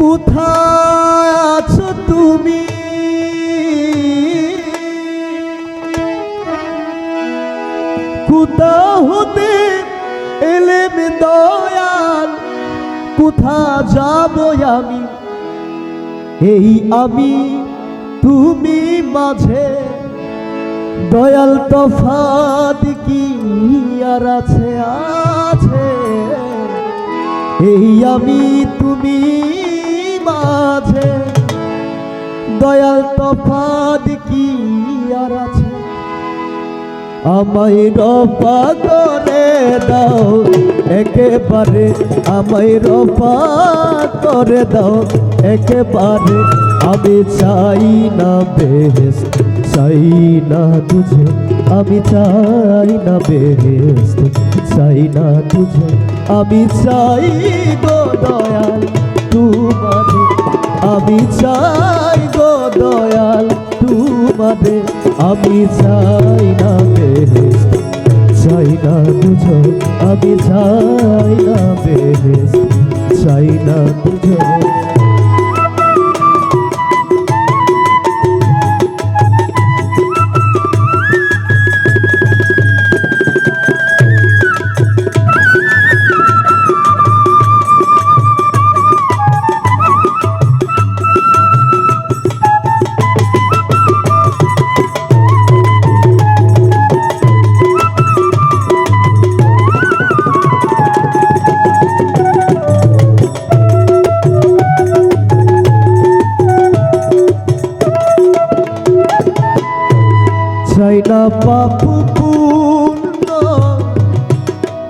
কোথায় আছো তুমি কোথা হতে এলে দয়াল কোথা যাব আমি এই আমি তুমি মাঝে দয়াল তফাৎ কি আর আছে আছে এই আমি তুমি মাঝে দয়াল তফাৎ কি আর আছে আমায় রফা করে দাও একেবারে আমায় রফা করে দাও একেবারে আমি চাই না বেহেশত চাই না তুঝে আমি চাই না বেহেশত চাই না তুঝে আমি চাই গো দয়াল তোমারে আমি চাই গো দয়াল তোমারে আমি চাই না বেহেশত চাই না তুঝে আমি চাই না বেহেশত চাই না তুঝে চাই না পাপ পুণ্য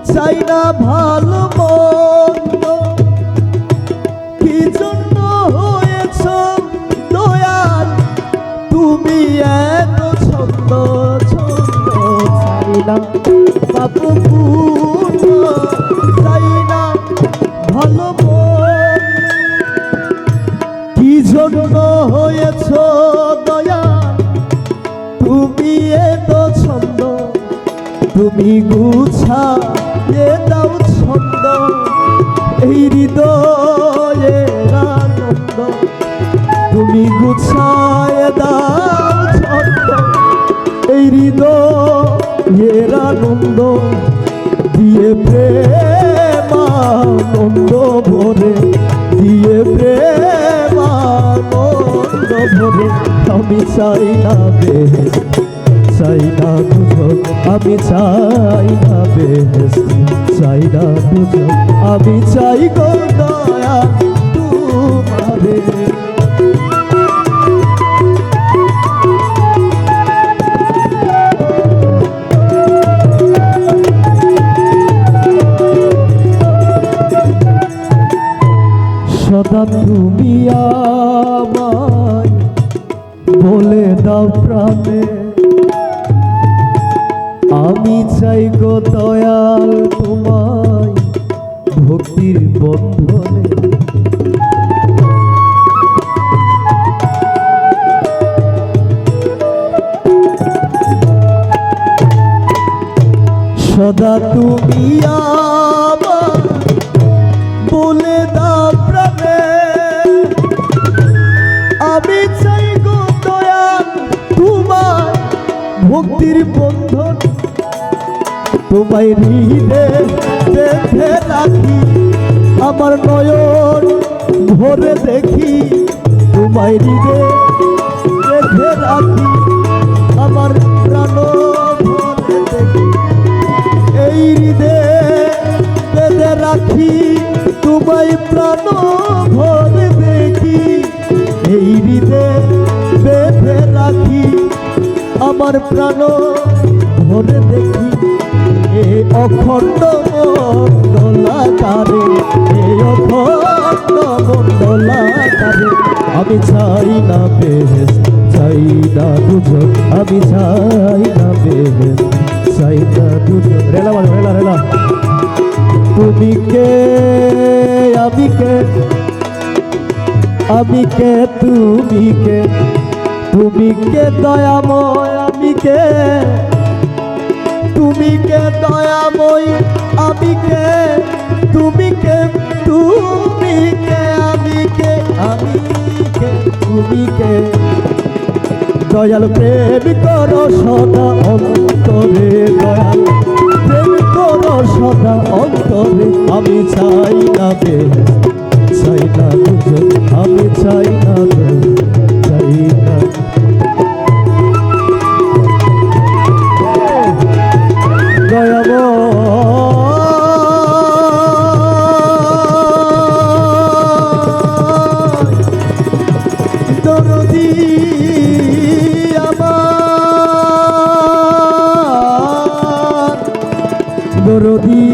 চাই না ভালো মন্দ কি জন্য হয়েছ দয়াল তুমি এত ছন্দ ছন্দ চাই না পাপ পুণ্য চাই না ভালো মন্দ কি জন্য হয়েছ দয়াল তুমি এত ছন্দ তুমি গুছায়ে দাও ছন্দ এই হৃদয়ের আনন্দ তুমি গুছায়ে দাও ছন্দ এই হৃদয়ের আনন্দ দিয়ে প্রেমানন্দ ভরে দিয়ে প্রেমানন্দ ভরে আমি চাই না বেহেশত চাই না তুঝো আমি চাই না বেহেশত চাই না তুঝো আমি চাই গো দয়াল তোমারে সদা তুমি আমায় বলে দাও প্রাণে আমি চাই গো দয়াল তোমায় ভক্তির বন্ধনে সদা তুমি আমায় বলে দাও প্রাণে আমি চাই গো দয়াল তোমার ভক্তির বন্ধন তোমায় হৃদে বেঁধে রাখি আমার নয়ন ভরে দেখি তোমায় হৃদে বেঁধে রাখি আমার প্রাণ ভরে দেখি এই হৃদে বেঁধে রাখি তোমায় প্রাণ ভরে দেখি এই হৃদে বেঁধে রাখি আমার প্রাণ ভরে দেখি এ অখণ্ড মণ্ডলাকারে এ অখণ্ড মণ্ডলাকারে আমি চাই না বেহেশত চাই না দুজক আমি চাই না বেহেশত চাই না দুজক রেলা রেলা রেলা তুমি কে আমি কে আমি কে তুমি কে দয়াময় আমি কে তুমি কে দয়াময় আমি কে তুমি কে আমি কে আমি কে তুমি কে দয়াল প্রেম করো সদা অন্তরে দয়াল প্রেম করো সদা অন্তরে আমি চাই না বেহেশত চাই না দুজক আমি চাই না চাই না দরদি আমার দরদি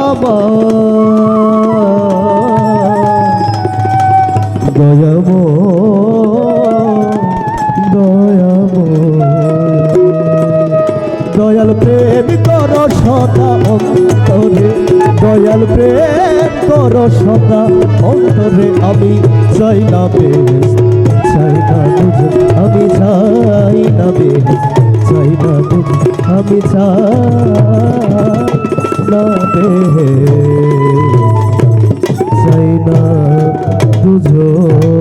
আমার দয়াম দয়াম দয়াল প্রেম কর সদা অন্তরে দয়াল প্রেম কর সদা অন্তরে আমি চাই না বেহেশত চাই না দুজক আমি চাই না বেহেশত চাই না দুজক আমি চাই না বেহেশত চাই না দুজক